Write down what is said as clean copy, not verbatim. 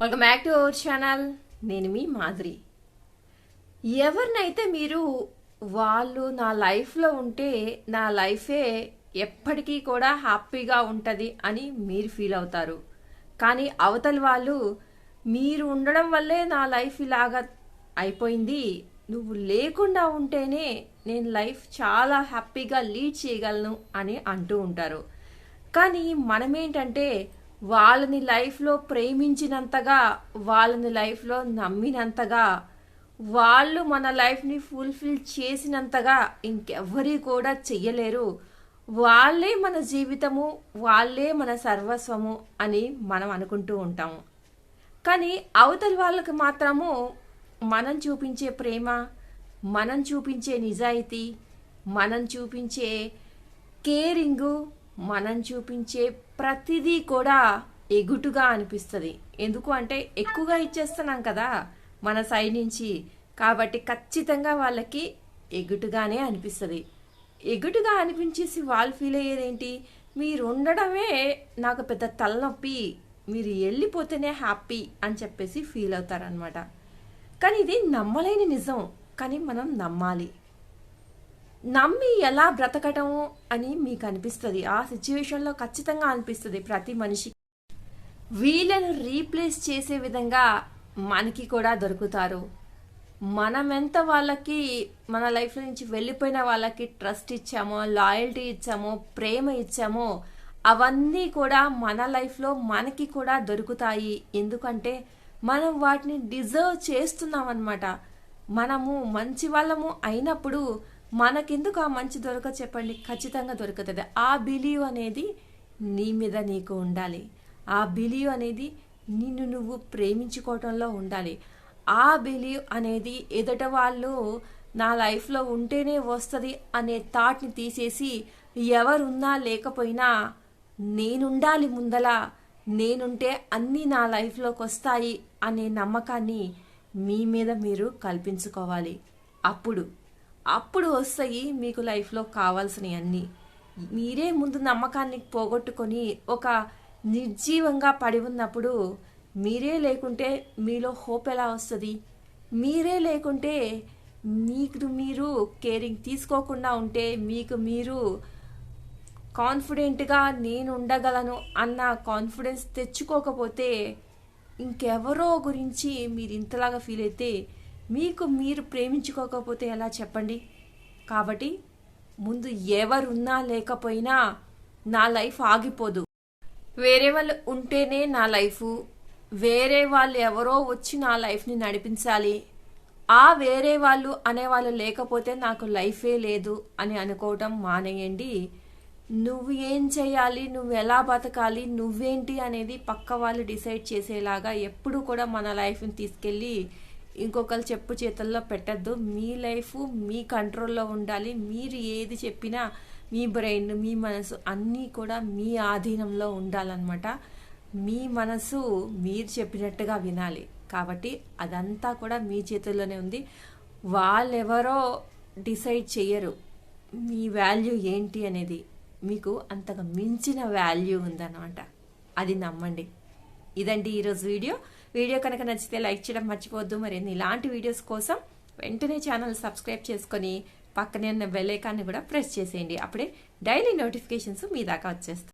Welcome back to our channel. నేను మీ మాధురి. ఎవరినైతే మీరు వాళ్ళు నా లైఫ్లో ఉంటే నా లైఫే ఎప్పటికీ కూడా హ్యాపీగా ఉంటుంది అని మీరు ఫీల్ అవుతారు. కానీ అవతలి వాళ్ళు మీరు ఉండడం వల్లే నా లైఫ్ ఇలాగా అయిపోయింది, నువ్వు లేకుండా ఉంటేనే నేను లైఫ్ చాలా హ్యాపీగా లీడ్ చేయగలను అని అంటూ ఉంటారు. కానీ మనమేంటంటే వాళ్ళని లైఫ్లో ప్రేమించినంతగా, వాళ్ళని లైఫ్లో నమ్మినంతగా, వాళ్ళు మన లైఫ్ని ఫుల్ఫిల్ చేసినంతగా ఇంకెవ్వరి కూడా చెయ్యలేరు. వాళ్ళే మన జీవితము, వాళ్ళే మన సర్వస్వము అని మనం అనుకుంటూ ఉంటాము. కానీ అవతలి వాళ్ళకి మాత్రము మనం చూపించే ప్రేమ, మనం చూపించే నిజాయితీ, మనం చూపించే కేరింగు, మనం చూపించే ప్రతిదీ కూడా ఎగుటుగా అనిపిస్తుంది. ఎందుకు అంటే ఎక్కువగా ఇచ్చేస్తున్నాం కదా మన సైడ్ నుంచి, కాబట్టి ఖచ్చితంగా వాళ్ళకి ఎగుటుగానే అనిపిస్తుంది. ఎగుటుగా అనిపించేసి వాళ్ళు ఫీల్ అయ్యేదేంటి, మీరు ఉండడమే నాకు పెద్ద తలనొప్పి, మీరు వెళ్ళిపోతేనే హ్యాపీ అని చెప్పేసి ఫీల్ అవుతారనమాట. కానీ ఇది నమ్మలేని నిజం, కానీ మనం నమ్మాలి. నమ్మి ఎలా బ్రతకటం అని మీకు అనిపిస్తుంది. ఆ సిచ్యువేషన్లో ఖచ్చితంగా అనిపిస్తుంది ప్రతి మనిషి. వీళ్ళను రీప్లేస్ చేసే విధంగా మనకి కూడా దొరుకుతారు. మనం ఎంత వాళ్ళకి మన లైఫ్ నుంచి వెళ్ళిపోయిన వాళ్ళకి ట్రస్ట్ ఇచ్చామో, లాయల్టీ ఇచ్చామో, ప్రేమ ఇచ్చామో, అవన్నీ కూడా మన లైఫ్లో మనకి కూడా దొరుకుతాయి. ఎందుకంటే మనం వాటిని డిజర్వ్ చేస్తున్నాం అన్నమాట. మనము మంచి వాళ్ళము అయినప్పుడు మనకెందుకు ఆ మంచి దొరక చెప్పండి, ఖచ్చితంగా దొరుకుతుంది. ఆ బిలీవ్ అనేది నీ మీద నీకు ఉండాలి. ఆ బిలీవ్ అనేది నిన్ను నువ్వు ప్రేమించుకోవటంలో ఉండాలి. ఆ బిలీవ్ అనేది ఎదుట వాళ్ళు నా లైఫ్లో ఉంటేనే వస్తుంది అనే థాట్ని తీసేసి, ఎవరున్నా లేకపోయినా నేనుండాలి ముందల, నేనుంటే అన్నీ నా లైఫ్లోకి వస్తాయి అనే నమ్మకాన్ని మీ మీద మీరు కల్పించుకోవాలి. అప్పుడు వస్తాయి మీకు లైఫ్లో కావాల్సినవి అన్నీ. మీరే ముందు నమ్మకాన్ని పోగొట్టుకొని ఒక నిర్జీవంగా పడి ఉన్నప్పుడు, మీరే లేకుంటే మీలో హోప్ ఎలా వస్తుంది? మీరే లేకుంటే మీకు మీరు కేరింగ్ తీసుకోకుండా ఉంటే, మీకు మీరు కాన్ఫిడెంట్గా నేను ఉండగలను అన్న కాన్ఫిడెన్స్ తెచ్చుకోకపోతే, ఇంకెవరో గురించి మీరు ఇంతలాగా ఫీల్ అయితే మీకు మీరు ప్రేమించుకోకపోతే ఎలా చెప్పండి? కాబట్టి ముందు ఎవరున్నా లేకపోయినా నా లైఫ్ ఆగిపోదు. వేరే వాళ్ళు ఉంటేనే నా లైఫు, వేరే వాళ్ళు ఎవరో వచ్చి నా లైఫ్ని నడిపించాలి, ఆ వేరే వాళ్ళు అనేవాళ్ళు లేకపోతే నాకు లైఫే లేదు అని అనుకోవటం మానేయండి. నువ్వు ఏం చేయాలి, నువ్వు ఎలా బతకాలి, నువ్వేంటి అనేది పక్క వాళ్ళు డిసైడ్ చేసేలాగా ఎప్పుడు కూడా మన లైఫ్ని తీసుకెళ్ళి ఇంకొకరు చెప్పు చేతుల్లో పెట్టద్దు. మీ లైఫ్ మీ కంట్రోల్లో ఉండాలి. మీరు ఏది చెప్పినా మీ బ్రెయిన్, మీ మనసు అన్నీ కూడా మీ ఆధీనంలో ఉండాలన్నమాట. మీ మనసు మీరు చెప్పినట్టుగా వినాలి. కాబట్టి అదంతా కూడా మీ చేతుల్లోనే ఉంది. వాళ్ళెవరో డిసైడ్ చెయ్యరు మీ వాల్యూ ఏంటి అనేది. మీకు అంతగా మించిన వాల్యూ ఉందన్నమాట. అది నమ్మండి. ఇదండి ఈరోజు వీడియో కనుక నచ్చితే లైక్ చేయడం మర్చిపోవద్దు. మరిన్ని ఇలాంటి వీడియోస్ కోసం వెంటనే ఛానల్ సబ్స్క్రైబ్ చేసుకొని పక్కనే ఉన్న బెల్ ఐకాన్ని కూడా ప్రెస్ చేసేయండి. అప్పుడే డైలీ నోటిఫికేషన్స్ మీ దాకా వచ్చేస్తాయి.